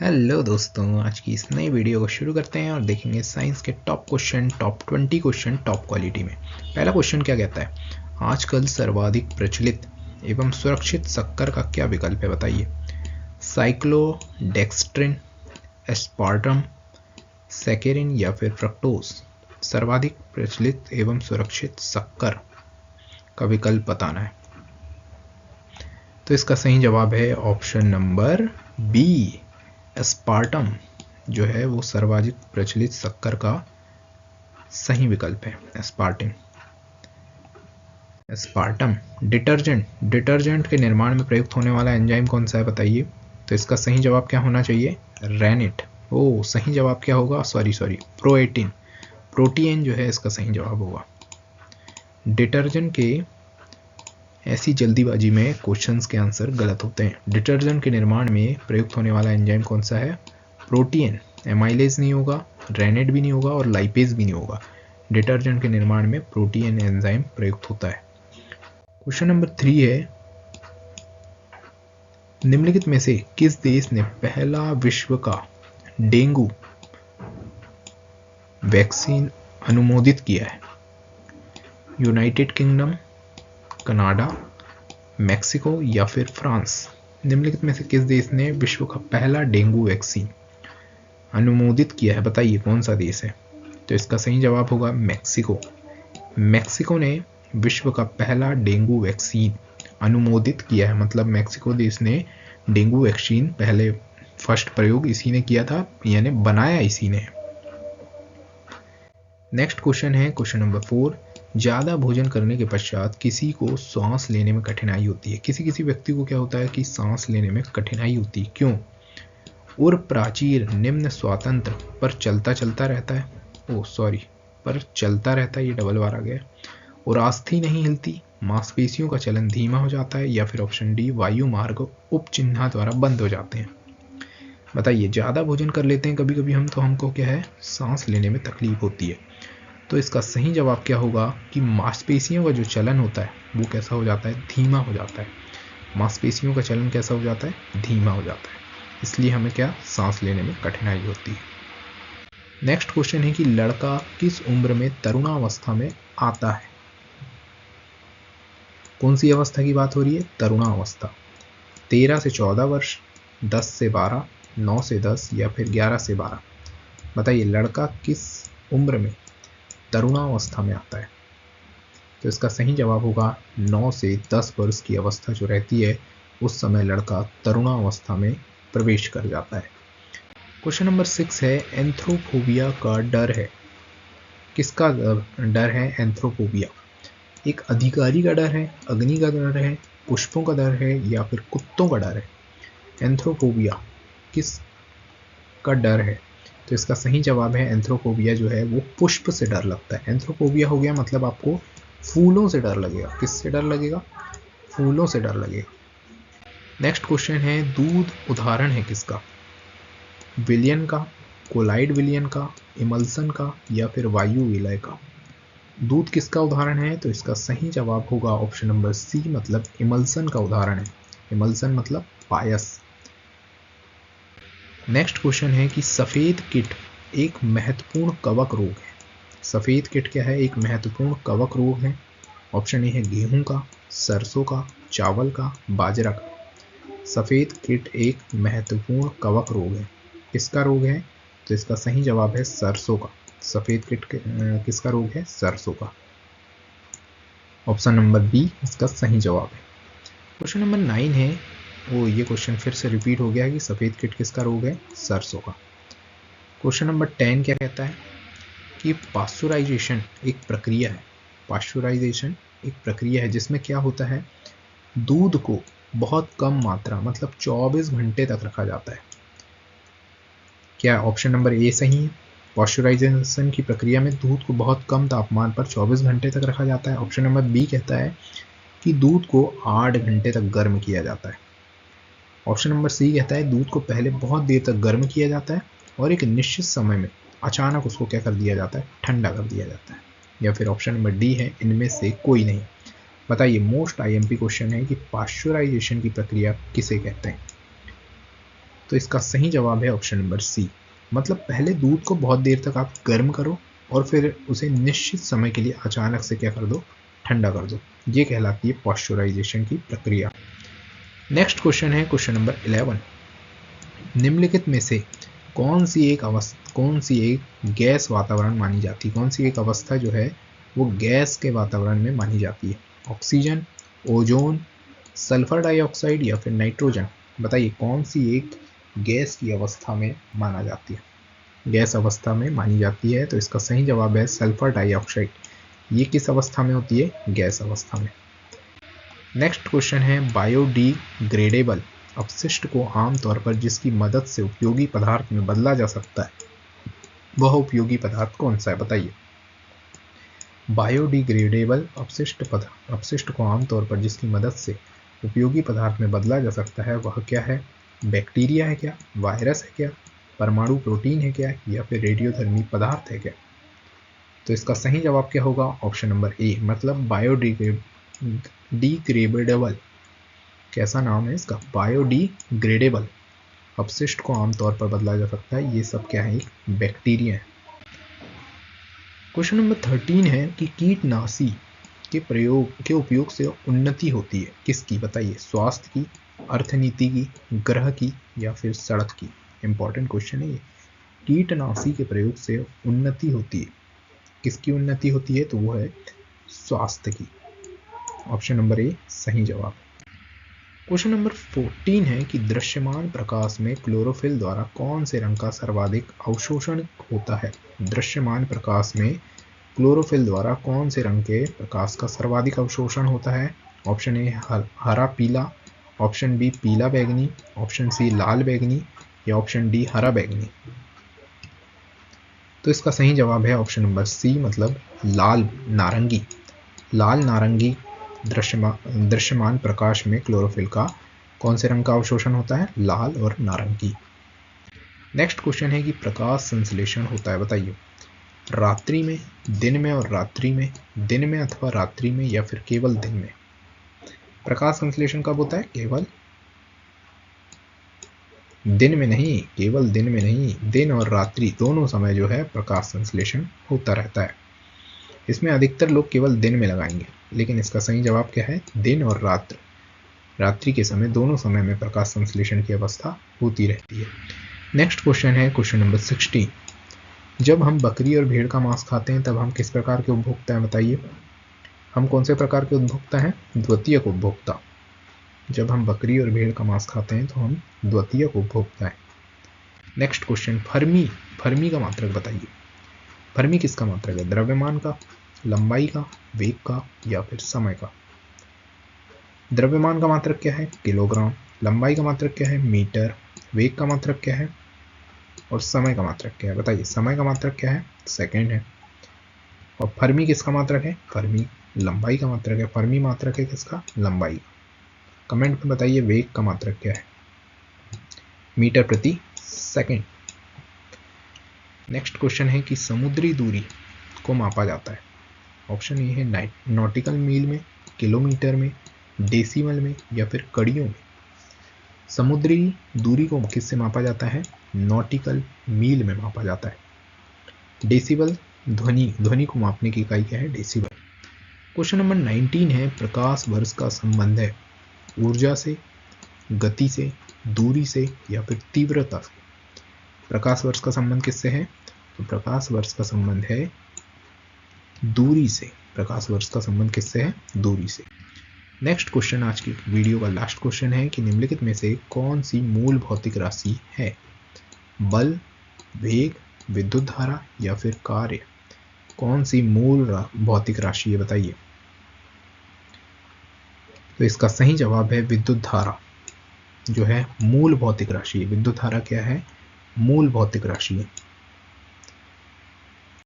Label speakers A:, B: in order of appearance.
A: Hello दोस्तों, आज की इस नई वीडियो को शुरू करते हैं और देखेंगे साइंस के top question, top 20 question top quality में। पहला क्वेश्चन क्या कहता है? आजकल सर्वाधिक प्रचलित एवं सुरक्षित शक्कर का क्या विकल्प है, बताइए। साइक्लोडेक्स्ट्रिन, एस्पार्टम, सैकेरिन या फिर फ्रक्टोज। सर्वाधिक प्रचलित एवं सुरक्षित शक्कर का विकल्प बताना है। तो इसका सही जवाब है ऑप्शन नंबर बी, एस्पार्टम जो है वो सर्वाधिक प्रचलित शक्कर का सही विकल्प है। एस्पार्टम डिटर्जेंट के निर्माण में प्रयुक्त होने वाला एंजाइम कौन सा है, बताइए। तो इसका सही जवाब क्या होना चाहिए? रेनिट। ओ, सही जवाब क्या होगा? सॉरी प्रोटीन जो है इसका सही जवाब होगा। डिटर्जेंट के ऐसी जल्दीबाजी में क्वेश्चंस के आंसर गलत होते हैं। डिटर्जेंट के निर्माण में प्रयुक्त होने वाला एंजाइम कौन सा है? प्रोटीन। एमाइलेज नहीं होगा, रेनेट भी नहीं होगा और लाइपेज भी नहीं होगा। डिटर्जेंट के निर्माण में प्रोटीन एंजाइम प्रयुक्त होता है। क्वेश्चन नंबर 3 है, निम्नलिखित में से किस देश ने पहला विश्व का डेंगू वैक्सीन अनुमोदित किया है? यूनाइटेड किंगडम, कनाडा, मैक्सिको या फिर फ्रांस। निम्नलिखित में से किस देश ने विश्व का पहला डेंगू वैक्सीन अनुमोदित किया है, बताइए कौन सा देश है। तो इसका सही जवाब होगा मैक्सिको। मैक्सिको ने विश्व का पहला डेंगू वैक्सीन अनुमोदित किया है, मतलब मैक्सिको देश ने डेंगू वैक्सीन पहले फर्स्ट प्रयोग इसी ने किया था, यानी बनाया इसी ने। नेक्स्ट क्वेश्चन है क्वेश्चन नंबर 4, ज़्यादा भोजन करने के पश्चात किसी को सांस लेने में कठिनाई होती है। किसी व्यक्ति को क्या होता है कि सांस लेने में कठिनाई होती है, क्यों? उर प्राचीर निम्न स्वातंत्र पर चलता रहता है, पर चलता रहता है, ये डबल बार आ गया। और अस्थि नहीं हिलती, मांसपेशियों का चलन धीमा हो जाता है, या फिर ऑप्शन डी, वायु मार्ग उपचिन्ह द्वारा बंद हो जाते हैं। बताइए, ज़्यादा भोजन कर लेते हैं कभी कभी हम, तो हमको क्या है, सांस लेने में तकलीफ होती है। तो इसका सही जवाब क्या होगा कि मांसपेशियों का जो चलन होता है वो कैसा हो जाता है? धीमा हो जाता है। मांसपेशियों का चलन कैसा हो जाता है? धीमा हो जाता है। इसलिए हमें क्या, सांस लेने में कठिनाई होती है। नेक्स्ट क्वेश्चन है कि लड़का किस उम्र में तरुणावस्था में आता है? कौन सी अवस्था की बात हो रही है? तरुणावस्था। 13 से 14 वर्ष, 10 से 12, 9 से 10 या फिर 11 से 12। बताइए, लड़का किस उम्र में तरुणावस्था में आता है? तो इसका सही जवाब होगा 9 से 10 वर्ष की अवस्था जो रहती है, उस समय लड़का तरुणावस्था में प्रवेश कर जाता है। क्वेश्चन नंबर 6 है, एंथ्रोफोबिया का डर है। किसका डर है एंथ्रोफोबिया? एक अधिकारी का डर है, अग्नि का डर है, पुष्पों का डर है या फिर कुत्तों का डर है? एंथ्रोफोबिया किस का डर है? तो इसका सही जवाब है, एंथ्रोफोबिया जो है वो पुष्प से डर लगता है। एंथ्रोफोबिया हो गया मतलब आपको फूलों से डर लगेगा। किससे डर लगेगा? फूलों से डर लगेगा। नेक्स्ट क्वेश्चन है, दूध उदाहरण है किसका? विलयन का, कोलाइड विलयन का, इमल्सन का या फिर वायु विलय का? दूध किसका उदाहरण है? तो इसका सही जवाब होगा ऑप्शन नंबर सी, मतलब इमल्सन का उदाहरण है। इमल्सन मतलब पायस। नेक्स्ट क्वेश्चन है कि सफेद कीट एक महत्वपूर्ण कवक रोग है। सफेद कीट क्या है? एक महत्वपूर्ण कवक रोग है। ऑप्शन ए है गेहूं का, सरसों का, चावल का, बाजरा का। सफेद कीट एक महत्वपूर्ण कवक रोग है। किसका रोग है? तो इसका सही जवाब है सरसों का। सफेद कीट किसका रोग है? सरसों का। ऑप्शन नंबर बी इसका सही जवाब है। क्वेश्चन नंबर 9 है, वो ये क्वेश्चन फिर से रिपीट हो गया है कि सफेद कीट किसका रोग है? सरसों का। क्वेश्चन नंबर 10 क्या कहता है कि पास्चुराइजेशन एक प्रक्रिया है। पास्चुराइजेशन एक प्रक्रिया है जिसमें क्या होता है, दूध को बहुत कम मात्रा मतलब 24 घंटे तक रखा जाता है। क्या ऑप्शन नंबर ए सही है? पास्चुराइजेशन की प्रक्रिया में दूध को बहुत कम तापमान पर 24 घंटे तक रखा जाता है। ऑप्शन नंबर बी कहता है कि दूध को 8 घंटे तक गर्म किया जाता है। ऑप्शन नंबर सी कहता है दूध को पहले बहुत देर तक गर्म किया जाता है और एक निश्चित समय में अचानक उसको क्या कर दिया जाता है? ठंडा कर दिया जाता है। या फिर ऑप्शन नंबर डी है, इनमें से कोई नहीं। बताइए, मोस्ट आईएमपी क्वेश्चन है कि पास्चुराइजेशन की प्रक्रिया किसे कहते हैं? तो इसका सही जवाब है ऑप्शन नंबर सी। मतलब पहले दूध को बहुत देर तक आप गर्म करो और फिर उसे निश्चित समय के लिए अचानक से क्या कर दो, ठंडा कर दो। ये कहलाती है पॉस्चराइजेशन की प्रक्रिया। नेक्स्ट क्वेश्चन है क्वेश्चन नंबर 11। निम्नलिखित में से कौन सी एक गैस वातावरण मानी जाती है, कौन सी एक अवस्था जो है वो गैस के वातावरण में मानी जाती है? ऑक्सीजन, ओजोन, सल्फर डाइऑक्साइड या फिर नाइट्रोजन। बताइए कौन सी एक गैस की अवस्था में माना जाती है, गैस अवस्था में मानी जाती है? तो इसका सही जवाब है सल्फर डाइऑक्साइड। ये किस अवस्था में होती है? गैस अवस्था में। नेक्स्ट क्वेश्चन है बायोडिग्रेडेबल अपशिष्ट को आमतौर पर जिसकी मदद से उपयोगी पदार्थ में बदला जा सकता है, वह उपयोगी पदार्थ कौन सा है? बताइए। बायोडिग्रेडेबल अपशिष्ट को आमतौर पर जिसकी मदद से उपयोगी पदार्थ में बदला जा सकता है वह क्या है? बैक्टीरिया है क्या, वायरस है क्या, परमाणु प्रोटीन है क्या, या फिर रेडियोधर्मी पदार्थ है क्या? तो इसका सही जवाब क्या होगा? ऑप्शन नंबर ए, मतलब बायोडिग्रेडेबल। कैसा नाम है इसका? बायोडिग्रेडेबल अपशिष्ट को आमतौर पर बदला जा सकता है। ये सब क्या है? एक बैक्टीरिया है। क्वेश्चन नंबर 13 है कि कीटनाशी के उपयोग से उन्नति होती है किसकी? बताइए। स्वास्थ्य की, अर्थनीति की, ग्रह की, या फिर सड़क की? इंपॉर्टेंट क्वेश्चन है ये। कीटनाशी के प्रयोग से उन्नति होती है, किसकी उन्नति होती है? तो वो है स्वास्थ्य की। ऑप्शन नंबर ए सही जवाब। क्वेश्चन नंबर 14 है कि दृश्यमान प्रकाश में क्लोरोफिल द्वारा कौन से रंग का सर्वाधिक अवशोषण होता है? दृश्यमान प्रकाश में क्लोरोफिल द्वारा कौन से रंग के प्रकाश का सर्वाधिक अवशोषण होता है? ऑप्शन ए हरा पीला, ऑप्शन बी पीला बैंगनी, ऑप्शन सी लाल बैंगनी, या ऑप्शन डी हरा बैंगनी। तो इसका सही जवाब है ऑप्शन नंबर सी, मतलब लाल नारंगी। लाल नारंगी दृश्यमान प्रकाश में क्लोरोफिल का कौन से रंग का अवशोषण होता है? लाल और नारंगी। नेक्स्ट क्वेश्चन है कि प्रकाश संश्लेषण होता है, बताइए, रात्रि में, दिन में और रात्रि में, दिन में अथवा रात्रि में, या फिर केवल दिन में? प्रकाश संश्लेषण कब होता है? केवल दिन में नहीं, केवल दिन में नहीं, दिन और रात्रि दोनों समय जो है प्रकाश संश्लेषण होता रहता है। इसमें अधिकतर लोग केवल दिन में लगाएंगे, लेकिन इसका सही जवाब क्या है? दिन और रात्रि के समय, दोनों समय में प्रकाश संश्लेषण की अवस्था होती रहती है। नेक्स्ट क्वेश्चन है क्वेश्चन नंबर 16। जब हम बकरी और भेड़ का मांस खाते हैं तब हम किस प्रकार के उपभोक्ता हैं? बताइए। हम कौन से प्रकार के उपभोक्ता हैं? द्वितीयक उपभोक्ता। जब हम बकरी और भेड़ का मांस खाते हैं तो हम द्वितीयक उपभोक्ता हैं। नेक्स्ट क्वेश्चन, फर्मी का मात्रक बताइए। फर्मी किसका मात्रक है? द्रव्यमान का, लंबाई का, वेग का, या फिर समय का? द्रव्यमान का मात्रक क्या है? किलोग्राम। लंबाई का मात्रक क्या है? मीटर। वेग का मात्रक क्या है? और समय का मात्रक क्या है? बताइए। समय का मात्रक क्या है? सेकंड है। और फर्मी किसका मात्रक है? फर्मी लंबाई का मात्रक है। फर्मी मात्रक है किसका? लंबाई। कमेंट में बताइए वेग का मात्रक क्या है? मीटर प्रति सेकंड। नेक्स्ट क्वेश्चन है कि समुद्री दूरी को मापा जाता है। ऑप्शन ए है नॉटिकल मील में, किलोमीटर में, डेसिमल में, या फिर कड़ियों में? समुद्री दूरी को किससे मापा जाता है? नॉटिकल मील में मापा जाता है। डेसिबल ध्वनि को मापने की इकाई क्या है? डेसिबल। क्वेश्चन नंबर 19 है प्रकाश वर्ष का संबंध है ऊर्जा से, गति से, दूरी से, या फिर तीव्रता से? प्रकाश वर्ष का संबंध किससे है? तो प्रकाश वर्ष का संबंध है दूरी से। प्रकाश वर्ष का संबंध किससे है? दूरी से। नेक्स्ट क्वेश्चन, आज की वीडियो का लास्ट क्वेश्चन है कि निम्नलिखित में से कौन सी मूल भौतिक राशि है? बल, वेग, विद्युत धारा, या फिर कार्य? कौन सी मूल भौतिक राशि है? बताइए। तो इसका सही जवाब है विद्युत धारा, जो है मूल भौतिक राशि है। विद्युत धारा क्या है? मूल भौतिक राशि है।